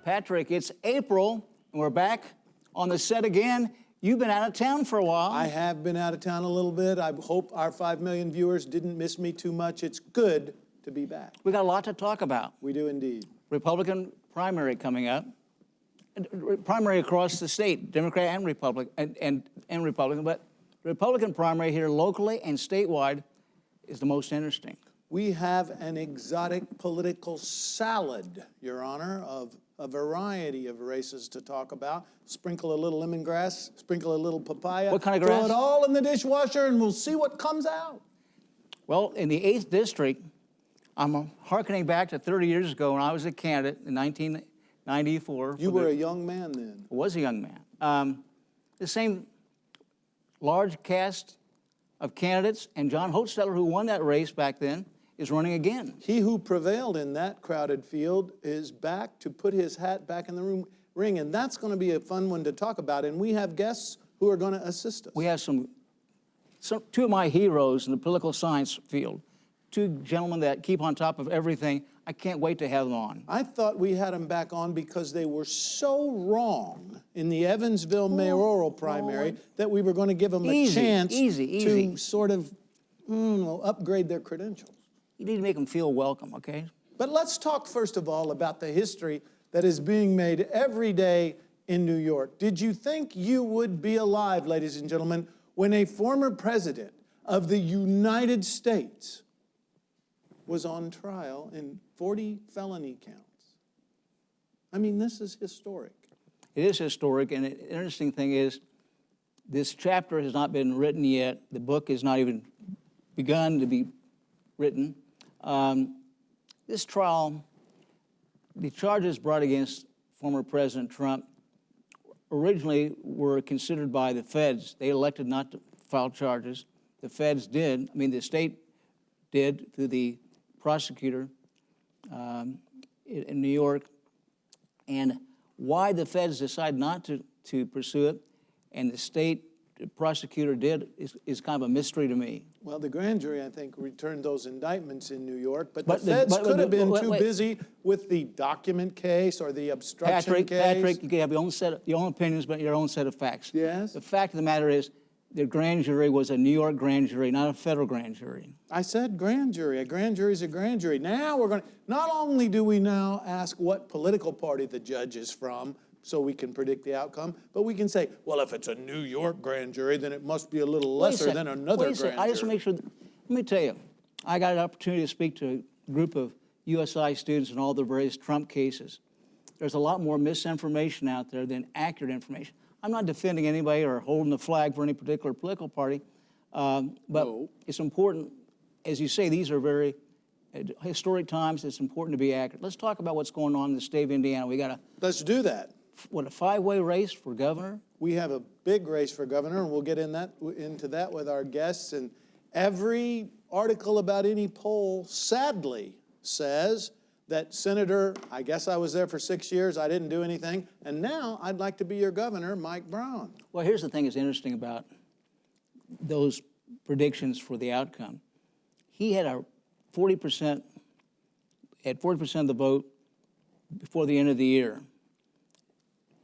Patrick, it's April, and we're back on the set again. You've been out of town for a while. I have been out of town a little bit. I hope our 5 million viewers didn't miss me too much. It's good to be back. We got a lot to talk about. We do indeed. Republican primary coming up. Primary across the state, Democrat and Republican, and Republican, but the Republican primary here locally and statewide is the most interesting. We have an exotic political salad, Your Honor, of a variety of races to talk about. Sprinkle a little lemongrass, sprinkle a little papaya. What kind of grass? Throw it all in the dishwasher and we'll see what comes out. Well, in the 8th District, I'm hearkening back to 30 years ago when I was a candidate in 1994. You were a young man then. I was a young man. The same large cast of candidates, and John Hochstetler, who won that race back then, is running again. He who prevailed in that crowded field is back to put his hat back in the ring, and that's going to be a fun one to talk about. And we have guests who are going to assist us. We have two of my heroes in the political science field, two gentlemen that keep on top of everything. I can't wait to have them on. I thought we had them back on because they were so wrong in the Evansville mayoral primary that we were going to give them a chance to sort of upgrade their credentials. You need to make them feel welcome, okay? But let's talk first of all about the history that is being made every day in New York. Did you think you would be alive, ladies and gentlemen, when a former president of the United States was on trial in 40 felony counts? I mean, this is historic. It is historic, and the interesting thing is this chapter has not been written yet. The book has not even begun to be written. This trial, the charges brought against former President Trump originally were considered by the feds. They elected not to file charges. The feds did. I mean, the state did through the prosecutor in New York. And why the feds decided not to pursue it and the state prosecutor did is kind of a mystery to me. Well, the grand jury, I think, returned those indictments in New York, but the feds could have been too busy with the document case or the obstruction case. Patrick, you can have your own opinions, but your own set of facts. Yes. The fact of the matter is the grand jury was a New York grand jury, not a federal grand jury. I said grand jury. A grand jury is a grand jury. Now we're going to, not only do we now ask what political party the judge is from, so we can predict the outcome, but we can say, well, if it's a New York grand jury, then it must be a little lesser than another grand jury. I just want to make sure, let me tell you, I got an opportunity to speak to a group of USI students in all the various Trump cases. There's a lot more misinformation out there than accurate information. I'm not defending anybody or holding the flag for any particular political party, but it's important, as you say, these are very historic times. It's important to be accurate. Let's talk about what's going on in the state of Indiana. We got Let's do that. What, a 5-way race for governor? We have a big race for governor, and we'll get into that with our guests. And every article about any poll, sadly, says that Senator, I guess I was there for 6 years, I didn't do anything, and now I'd like to be your governor, Mike Brown. Well, here's the thing that's interesting about those predictions for the outcome. He had a 40% of the vote before the end of the year.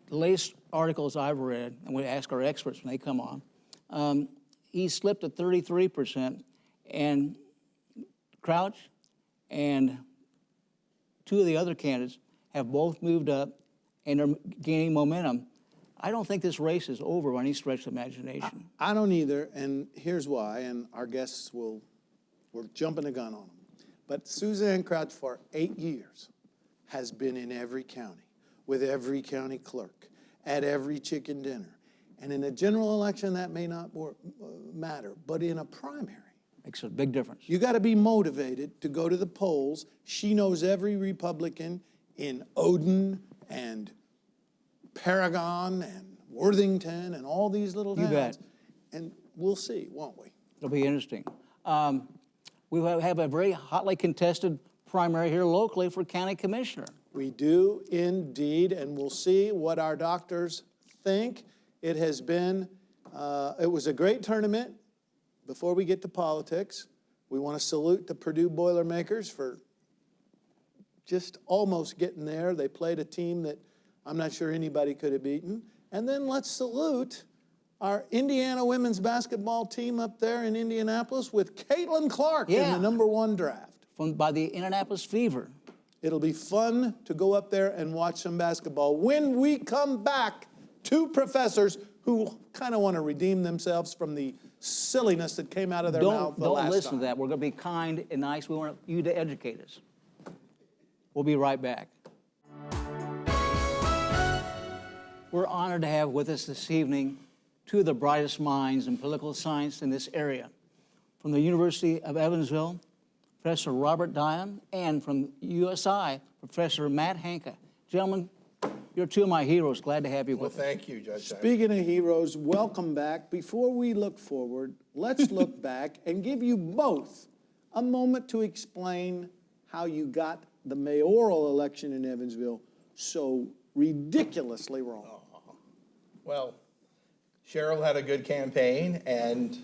The latest articles I've read, and we ask our experts when they come on, he slipped to 33%, and Crouch and two of the other candidates have both moved up and are gaining momentum. I don't think this race is over by any stretch of imagination. I don't either, and here's why, and our guests we're jumping the gun on them. But Suzanne Crouch, for 8 years, has been in every county, with every county clerk, at every chicken dinner. And in a general election, that may not matter, but in a primary, makes a big difference. You got to be motivated to go to the polls. She knows every Republican in Odin and Paragon and Worthington and all these little towns. You bet. And we'll see, won't we? It'll be interesting. We have a very hotly contested primary here locally for county commissioner. We do indeed, and we'll see what our doctors think. It has been, it was a great tournament. Before we get to politics, we want to salute the Purdue Boilermakers for just almost getting there. They played a team that I'm not sure anybody could have beaten. And then let's salute our Indiana women's basketball team up there in Indianapolis with Caitlin Clark in the #1 draft. By the Indianapolis Fever. It'll be fun to go up there and watch some basketball. When we come back, two professors who kind of want to redeem themselves from the silliness that came out of their mouth the last time. Don't listen to that. We're going to be kind and nice. We want you to educate us. We'll be right back. We're honored to have with us this evening two of the brightest minds in political science in this area. From the University of Evansville, Professor Robert Dion, and from USI, Professor Matt Hanka. Gentlemen, you're two of my heroes. Glad to have you with us. Well, thank you, Judge. Speaking of heroes, welcome back. Before we look forward, let's look back and give you both a moment to explain how you got the mayoral election in Evansville so ridiculously wrong. Well, Cheryl had a good campaign, and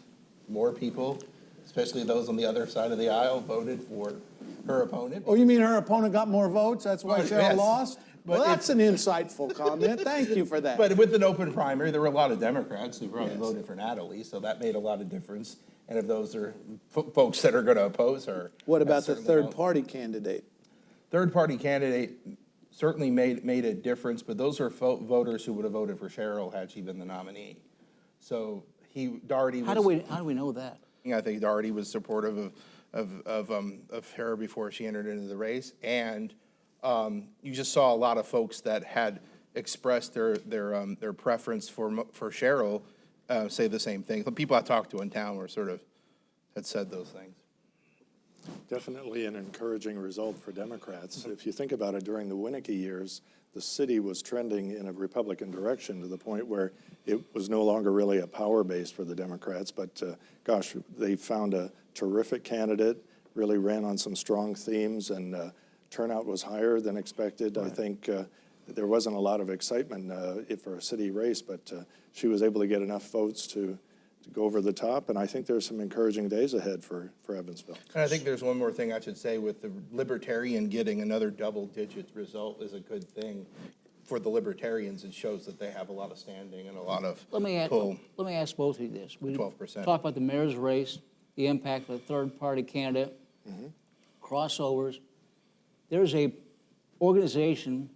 more people, especially those on the other side of the aisle, voted for her opponent. Oh, you mean her opponent got more votes? That's why Well, Cheryl yes. lost? But Well, that's an insightful comment. Thank you for that. But with an open primary, there were a lot of Democrats who probably voted for Natalie, so that made a lot of difference. And if those are folks that are going to oppose her. What about that the certainly third helped. party candidate? Third-party candidate certainly made a difference, but those are voters who would have voted for Cheryl had she been the nominee. So Doherty was. How do we know that? I think Doherty was supportive of her before she entered into the race, and you just saw a lot of folks that had expressed their preference for Cheryl say the same thing. The people I talked to in town had said those things. Definitely an encouraging result for Democrats. If you think about it, during the Winnicke years, the city was trending in a Republican direction to the point where it was no longer really a power base for the Democrats. But gosh, they found a terrific candidate, really ran on some strong themes, and turnout was higher than expected. Right. I think there wasn't a lot of excitement for a city race, but she was able to get enough votes to go over the top, and I think there's some encouraging days ahead for Evansville. And I think there's one more thing I should say. With the Libertarian getting another double-digit result is a good thing for the Libertarians. It shows that they have a lot of standing and a lot of pull. Let me ask both of you this. We 12%. talk about the mayor's race, the impact of the third-party candidate, crossovers. There's a organization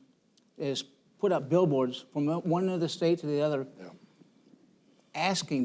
that has put up billboards from one end of the state to the other,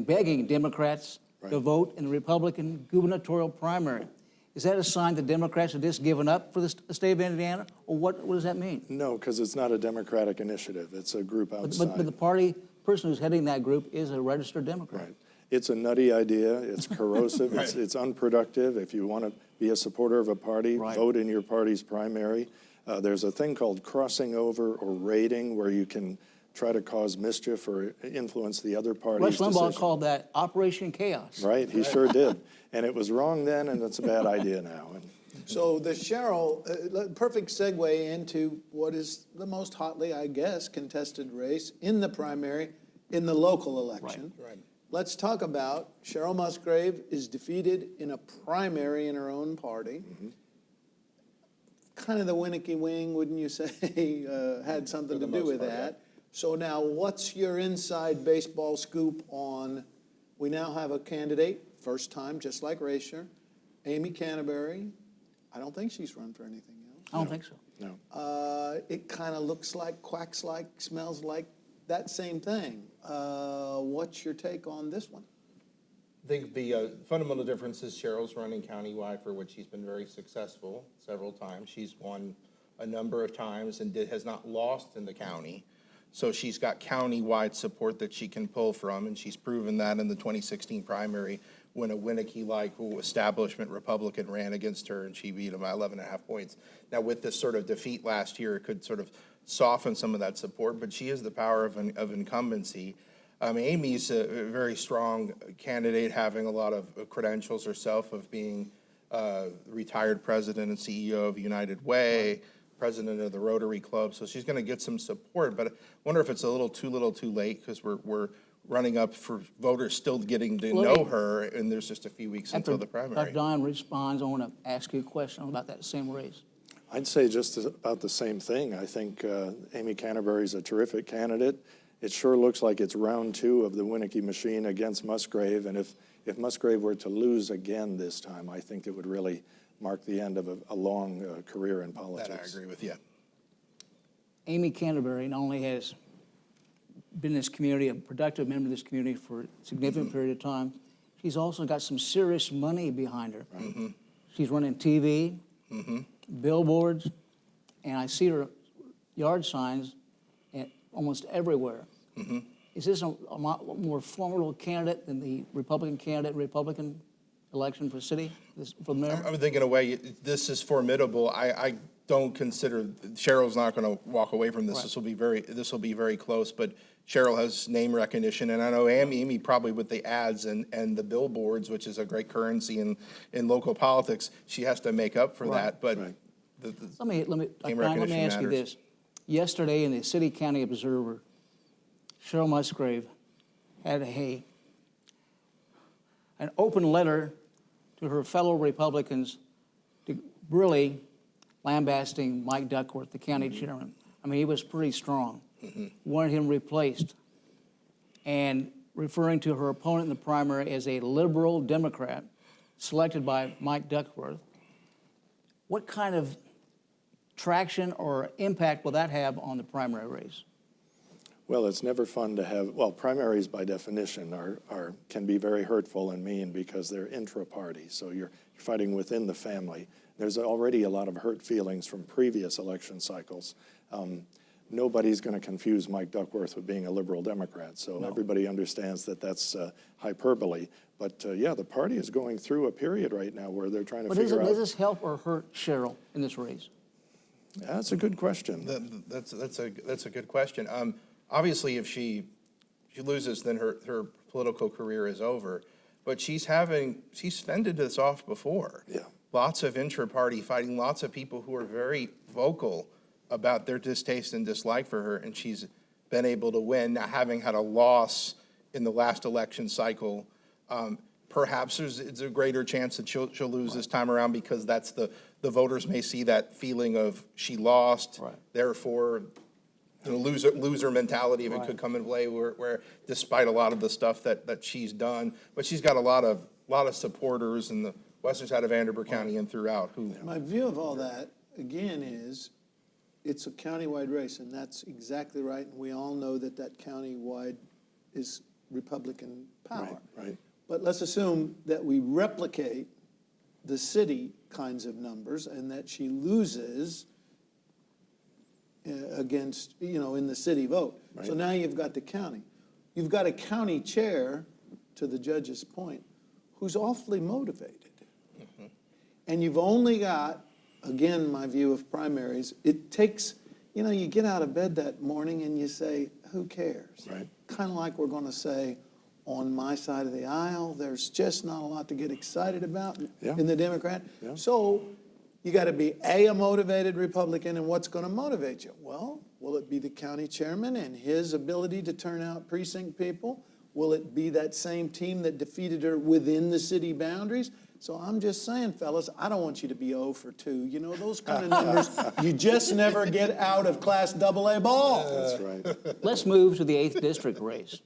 begging Democrats to vote in the Republican gubernatorial primary. Is that a sign that Democrats have just given up for the state of Indiana, or what does that mean? No, because it's not a Democratic initiative. It's a group outside. But the person who's heading that group is a registered Democrat. Right. It's a nutty idea. It's corrosive. It's unproductive. If you want to be a supporter of a party, vote in your party's primary. There's a thing called crossing over or raiding, where you can try to cause mischief or influence the other party's Rush Limbaugh decision. called that Operation Chaos. Right, he sure did. And it was wrong then, and it's a bad idea now. So the Cheryl, perfect segue into what is the most hotly, I guess, contested race in the primary, in the local election. Right. Let's talk about Cheryl Musgrave is defeated in a primary in her own party. Kind of the Winnicke wing, wouldn't you say, had something to do with that. So now what's your inside baseball scoop on, we now have a candidate, first time, just like Racier, Amy Canterbury. I don't think she's run for anything else. I don't think so. No. It kind of looks like, quacks like, smells like that same thing. What's your take on this one? I think the fundamental difference is Cheryl's running countywide, for which she's been very successful several times. She's won a number of times and has not lost in the county. So she's got countywide support that she can pull from, and she's proven that in the 2016 primary when a Winnicke-like establishment Republican ran against her, and she beat him by 11.5 points. Now, with this sort of defeat last year, it could sort of soften some of that support, but she has the power of incumbency. Amy's a very strong candidate, having a lot of credentials herself of being retired president and CEO of United Way, president of the Rotary Club, so she's going to get some support. But I wonder if it's a little too late, because we're running up for voters still getting to know her, and there's just a few weeks until the primary. Dr. Dion responds, I want to ask you a question about that same race. I'd say just about the same thing. I think Amy Canterbury's a terrific candidate. It sure looks like it's round 2 of the Winnicky machine against Musgrave, and if Musgrave were to lose again this time, I think it would really mark the end of a long career in politics. That I agree with you. Amy Canterbury not only has been in this community, a productive member of this community for a significant period of time, she's also got some serious money behind her. She's running TV, billboards, and I see her yard signs almost everywhere. Is this a more formidable candidate than the Republican election for city, for the mayor? I'm thinking in a way, this is formidable. I don't consider, Cheryl's not going to walk away from this. Right. This will be very close, but Cheryl has name recognition, and I know Amy probably with the ads and the billboards, which is a great currency in local politics, she has to make up for that, but Let me name ask you recognition this. Yesterday in the City County Observer, Cheryl Musgrave had an open letter to her fellow Republicans to really lambasting Mike Duckworth, the county chairman. I mean, he was pretty strong. Wanted him replaced, and referring to her opponent in the primary as a liberal Democrat selected by Mike Duckworth. What kind of traction or impact will that have on the primary race? Well, it's never fun to have, well, primaries by definition can be very hurtful and mean because they're intra-party, so you're fighting within the family. There's already a lot of hurt feelings from previous election cycles. Nobody's going to confuse Mike Duckworth with being a liberal Democrat, so everybody understands that that's hyperbole. But yeah, the party is going through a period right now where they're trying to figure out. Does this help or hurt Cheryl in this race? That's a good question. that's a good question. Obviously, if she loses, then her political career is over. But she's fended this off before. Yeah. Lots of intra-party fighting, lots of people who are very vocal about their distaste and dislike for her, and she's been able to win. Now, having had a loss in the last election cycle, perhaps it's a greater chance that she'll lose this time around because that's the voters may see that feeling of she lost, therefore loser mentality of it could come in play where despite a lot of the stuff that she's done, but she's got a lot of supporters in the western side of Vanderbilt County and throughout who. My view of all that, again, is it's a countywide race, and that's exactly right. And we all know that countywide is Republican power. Right. But let's assume that we replicate the city kinds of numbers and that she loses against, in the city vote. Right. So now you've got the county. You've got a county chair, to the judge's point, who's awfully motivated. And you've only got, again, my view of primaries, it takes, you get out of bed that morning and you say, who cares? Right. Kind of like we're going to say, on my side of the aisle, there's just not a lot to get excited about in the Democrat. Yeah. So you got to be a motivated Republican, and what's going to motivate you? Well, will it be the county chairman and his ability to turn out precinct people? Will it be that same team that defeated her within the city boundaries? So I'm just saying, fellas, I don't want you to be 0 for 2. Those kind of numbers, you just never get out of Class AA ball. That's right. Let's move to the 8th District race.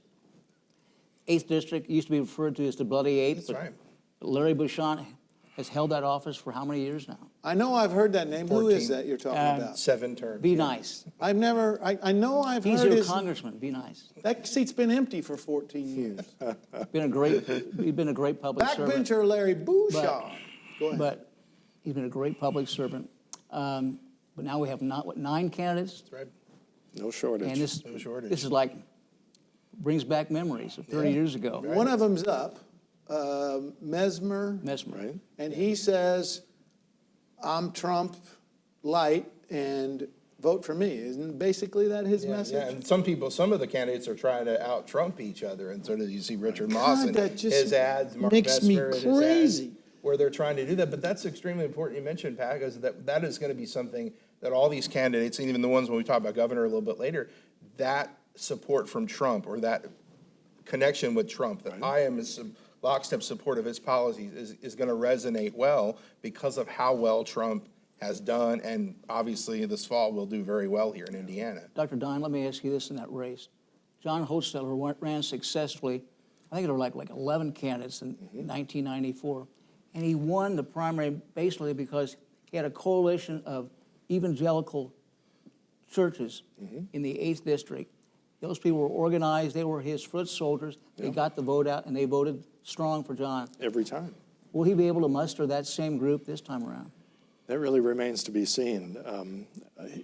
8th District used to be referred to as the Bloody Eighth. That's right. Larry Bouchon has held that office for how many years now? I know I've heard that name. 14. Who is that you're talking about? 7 terms. Be nice. I know I've He's heard your his... congressman. Be nice. That seat's been empty for 14 years. He's been a great public servant. Backbencher Larry Bouchon. Go ahead. But he's been a great public servant. But now we have 9 candidates? That's right. No shortage. And this shortage. is like, brings back memories of 30 years ago. One of them's up, Mesmer. Mesmer. Right. And he says, I'm Trump light and vote for me. Isn't basically that his message? Yeah, and some of the candidates are trying to out-Trump each other, and sort of you see Richard Moss and that just his ads, Mark makes me Mesmer and his crazy. ads, where they're trying to do that. But that's extremely important. You mentioned, Pat, because that is going to be something that all these candidates, and even the ones when we talk about governor a little bit later, that support from Trump or that connection with Trump, that I am lockstep support of his policies is going to resonate well because of how well Trump has done, and obviously this fall will do very well here in Indiana. Dr. Don, let me ask you this in that race. John Hostetter ran successfully. I think there were like 11 candidates in 1994. And he won the primary basically because he had a coalition of evangelical churches in the 8th district. Those people were organized. They were his foot soldiers. They got the vote out, and they voted strong for John. Every time. Will he be able to muster that same group this time around? That really remains to be seen.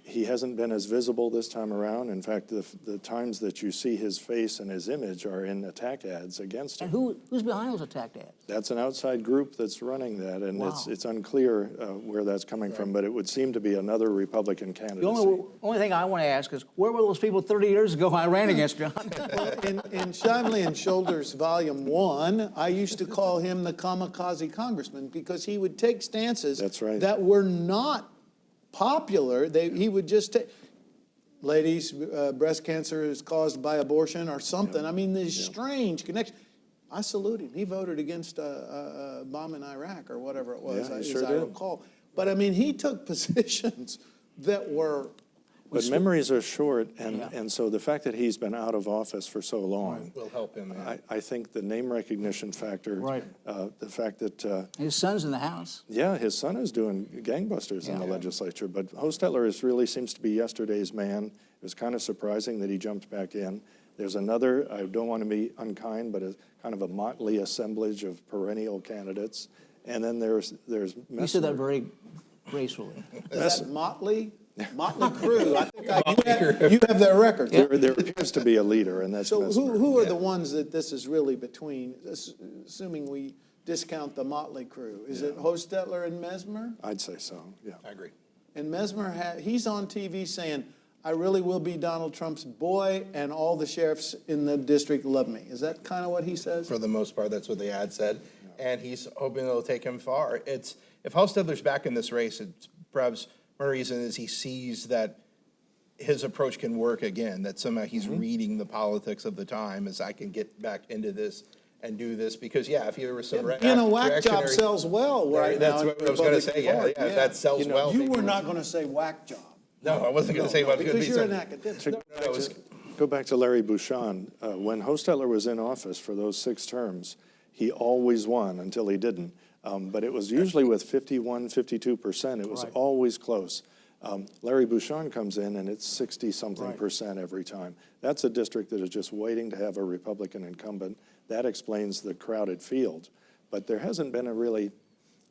He hasn't been as visible this time around. In fact, the times that you see his face and his image are in attack ads against him. And who's behind those attack ads? That's an outside group that's running that, and Wow. it's unclear where that's coming from, but it would seem to be another Republican The candidacy. only thing I want to ask is, where were those people 30 years ago when I ran against John? In Shively and Shoulders Volume 1, I used to call him the kamikaze congressman because he would take stances That's right. that were not popular. He would just take, ladies, breast cancer is caused by abortion or something. I mean, there's strange connection. I salute him. He voted against a bomb in Iraq or whatever it was, Yeah, he as sure I did. recall. But I mean, he took positions that were. But memories are short, Yeah. and so the fact that he's been out of office for so long, Will help him. I think the name recognition factor, Right. The fact that, His son's in the House. yeah, his son is doing gangbusters in the Yeah. legislature, but Hostettler really seems to be yesterday's man. It was kind of surprising that he jumped back in. There's another, I don't want to be unkind, but a kind of a motley assemblage of perennial candidates. And then there's You Messmer. said that very gracefully. Is that Motley? Motley Crue. I think you have their record. There appears to be a leader, and that's So Messmer. who are the ones that this is really between, assuming we discount the Motley Crue? Is it Hostettler and Mesmer? I'd say so, yeah. I agree. And Mesmer, he's on TV saying, I really will be Donald Trump's boy, and all the sheriffs in the district love me. Is that kind of what he says? For the most part, that's what the ad said, and he's hoping it'll take him far. If Hostettler's back in this race, it's perhaps one reason is he sees that his approach can work again, that somehow he's reading the politics of the time as I can get back into this and do this, because, yeah, if there was some Being a whack job reactionary- sells well right now. That's in what I was going to say, Republican yeah, Party, that sells well. You maybe were we'll- not going to say whack job. No, I wasn't going to say what it could Because be. you're some- an academic. To go back to Larry Bouchon, when Hostettler was in office for those 6 terms, he always won until he didn't. But it was usually with 51, 52%. It was Right. always close. Larry Bouchon comes in and it's 60-something percent every time. That's a district that is just waiting to have a Republican incumbent. That explains the crowded field. But there hasn't been a really,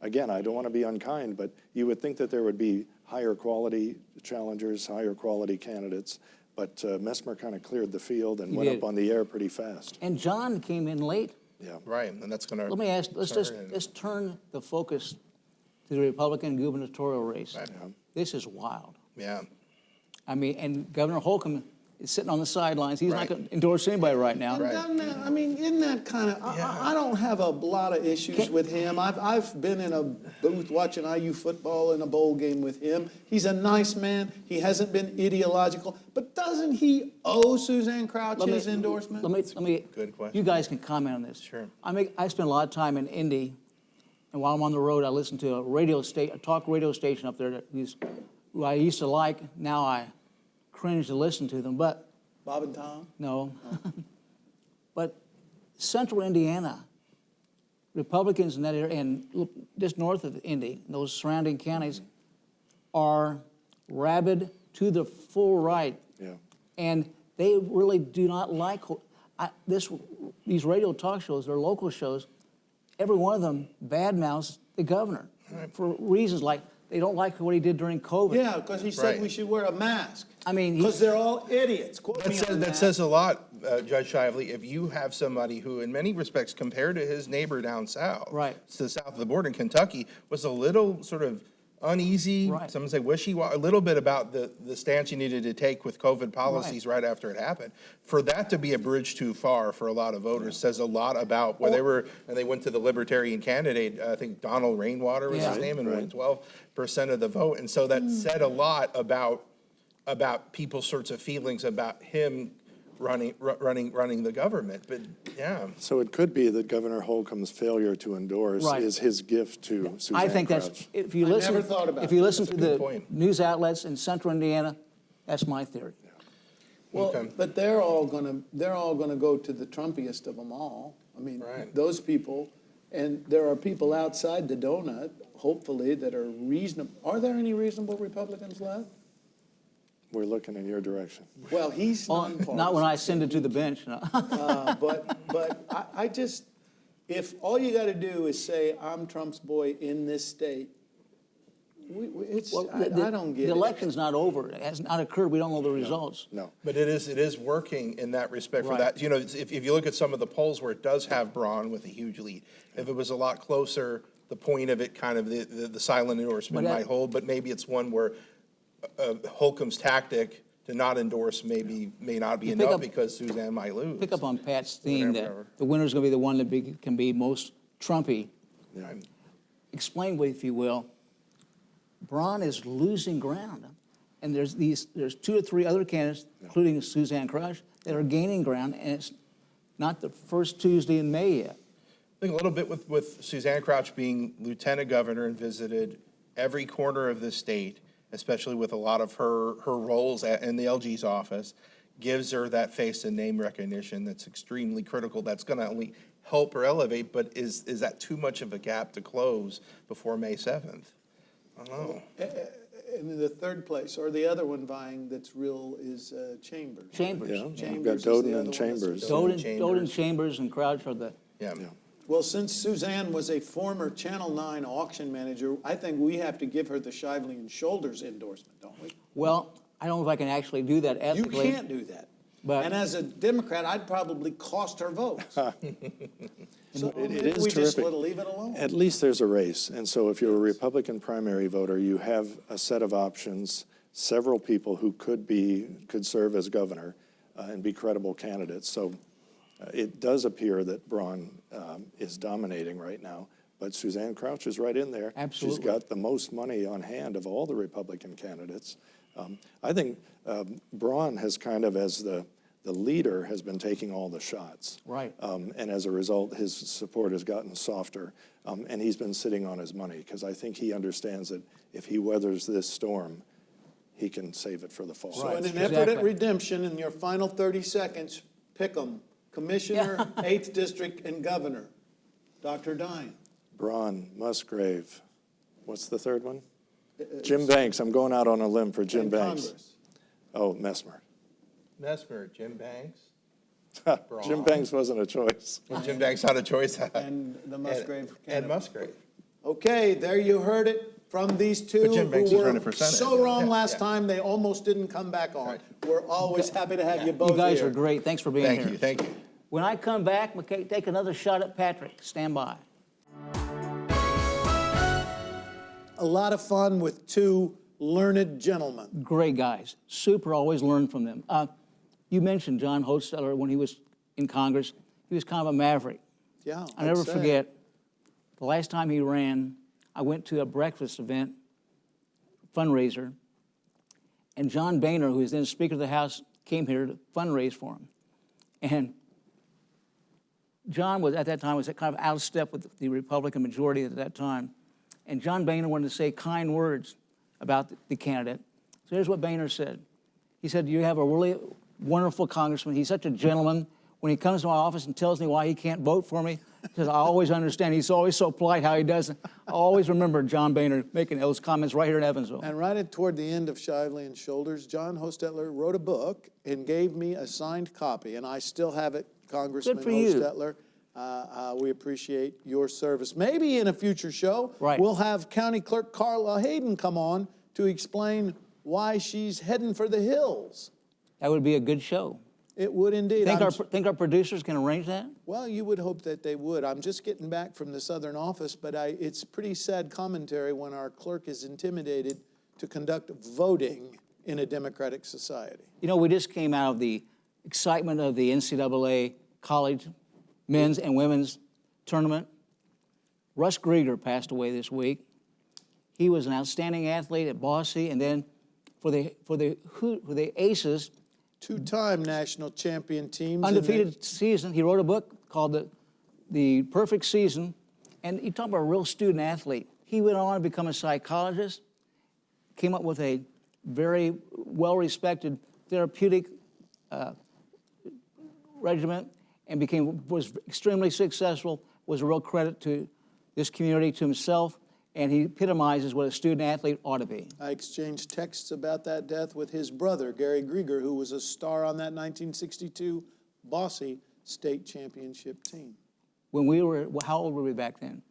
again, I don't want to be unkind, but you would think that there would be higher quality challengers, higher quality candidates. But Messmer kind of cleared the field and He went did. up on the air pretty fast. And John came in late. Yeah. Right, and that's going to. Let me ask, let's turn the focus to the Republican gubernatorial race. Right. This is wild. Yeah. I mean, and Governor Holcomb is sitting on the sidelines. He's not Right. going to endorse anybody right now. And doesn't that, I mean, isn't that kind of, I don't have a lot of issues with him. I've been in a booth watching IU football in a bowl game with him. He's a nice man. He hasn't been ideological. But doesn't he owe Suzanne Crouch his endorsement? Let me. Good question. You guys can comment on this. Sure. I spend a lot of time in Indy, and while I'm on the road, I listen to a talk radio station up there who I used to like. Now I cringe to listen to them, but Bob and Tom? no. But Central Indiana, Republicans in that area, and just north of Indy, those surrounding counties, are rabid to the full right. Yeah. And they really do not like these radio talk shows, they're local shows. Every one of them badmouths the governor for reasons like they don't like what he did during COVID. Yeah, because he said Right. we should wear a mask. I mean, Because they're all idiots. Quote me on That says a lot, Judge Shively, if you have somebody who, in many respects, compared to his neighbor down south, Right. to the south of the border in Kentucky, was a little sort of uneasy, Right. some say wishy-washy, a little bit about the stance you needed to take with COVID policies right after it happened. For that to be a bridge too far for a lot of voters says a lot about where they went to the Libertarian candidate, I think Donald Rainwater was his name, and won 12% of the vote. And so that said a lot about people's sorts of feelings about him running the government. But yeah, So it could be that Governor Holcomb's failure to endorse Right. is his gift to Suzanne I think Crouch. that's, if you I listen, never thought about if you that. listen to That's a good the point. news outlets in central Indiana, that's my theory. Well, Okay. but they're all gonna go to the Trumpiest of them all. I mean, Right. those people, and there are people outside the donut, hopefully, that are reasonable. Are there any reasonable Republicans left? We're looking in your direction. Well, he's Oh, nonpartisan. not when I send it to the bench, no. But I just, if all you gotta do is say, I'm Trump's boy in this state, it's, Well, I don't get it. The election's not over. It has not occurred. We don't know the results. No. but it is working in that respect for Right. that. You know, if you look at some of the polls where it does have Braun with a huge lead, if it was a lot closer, the point of it, kind of the silent endorsement But that- might hold, but maybe it's one where Holcomb's tactic to not endorse may not be You pick enough up- because Suzanne might lose. Pick up on Pat's theme Whatever. that the winner's going to be the one that can be most Trumpy. Yeah. Explain, if you will, Braun is losing ground. And there's 2 or 3 other candidates, including Suzanne Crouch, that are gaining ground, and it's not the first Tuesday in May yet. I think a little bit with Suzanne Crouch being lieutenant governor and visited every corner of the state, especially with a lot of her roles in the LG's office, gives her that face and name recognition that's extremely critical. That's going to only help her elevate, but is that too much of a gap to close before May 7th? I don't know. And in the third place, or the other one vying that's real is Chambers. Chambers. Yeah, we've got Chambers is the Doden other one and that's- Chambers. Doden, Chambers, and Crouch are the, Yeah. Well, since Suzanne was a former Channel 9 auction manager, I think we have to give her the Shively and Shoulders endorsement, don't we? well, I don't know if I can actually do that You ethically. can't do that. But- And as a Democrat, I'd probably cost her votes. So It maybe is we just terrific. leave it alone. At least there's a race. And so if you're a Republican primary voter, you have a set of options, several people who could serve as governor and be credible candidates. So it does appear that Braun is dominating right now, but Suzanne Crouch is right in there. Absolutely. She's got the most money on hand of all the Republican candidates. I think Braun has kind of, as the leader, has been taking all the shots. Right. And as a result, his support has gotten softer. And he's been sitting on his money because I think he understands that if he weathers this storm, he can save it for the fall. So in an Exactly. effort at redemption, in your final 30 seconds, pick them. Commissioner, 8th District, and Governor. Dr. Dion. Braun, Musgrave. What's the third one? Jim Banks. I'm going out on a limb for Jim and Banks. Congress. Oh, Mesmer. Mesmer, Jim Banks. Jim Banks wasn't a choice. Well, Jim Banks not a choice. And the Musgrave And candidate. Musgrave. Okay, there you heard it from these two But Jim Banks who is were running for Senate. so wrong Yeah, last yeah. time, they almost didn't come back on. Right. We're always happy to have you both You guys here. are great. Thanks for being here. Thank you. When I come back, McKay, take another shot at Patrick. Stand by. A lot of fun with two learned gentlemen. Great guys. Super, always learn from them. You mentioned John Hostetter when he was in Congress. He was kind of a maverick. Yeah, I'll never I'd say. forget, the last time he ran, I went to a breakfast event, fundraiser, and John Boehner, who was then Speaker of the House, came here to fundraise for him. And John was, at that time, was kind of out of step with the Republican majority at that time. And John Boehner wanted to say kind words about the candidate. So here's what Boehner said. He said, you have a really wonderful congressman. He's such a gentleman. When he comes to my office and tells me why he can't vote for me, he says, I always understand. He's always so polite how he does it. I always remember John Boehner making those comments right here in Evansville. And right toward the end of Shively and Shoulders, John Hostetler wrote a book and gave me a signed copy, and I still have it, Congressman Good for you. Hostetler. We appreciate your service. Maybe in a future show, Right. we'll have County Clerk Carla Hayden come on to explain why she's heading for the hills. That would be a good show. It would indeed. Think our producers can arrange that? Well, you would hope that they would. I'm just getting back from the Southern office, but it's pretty sad commentary when our clerk is intimidated to conduct voting in a democratic society. You know, we just came out of the excitement of the NCAA college men's and women's tournament. Russ Grieger passed away this week. He was an outstanding athlete at Boise, and then for the Aces, Two-time national champion teams. and Undefeated season. He wrote a book called The Perfect Season. And you talk about a real student athlete. He went on to become a psychologist, came up with a very well-respected therapeutic regimen, and was extremely successful, was a real credit to this community, to himself, and he epitomizes what a student athlete ought to be. I exchanged texts about that death with his brother, Gary Grieger, who was a star on that 1962 Bossy state championship team. When we were, how old were we back then?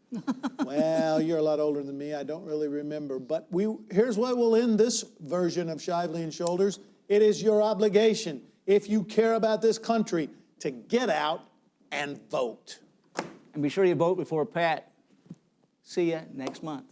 Well, you're a lot older than me. I don't really remember. But here's what will end this version of Shively and Shoulders. It is your obligation, if you care about this country, to get out and vote. And be sure you vote before Pat. See ya next month.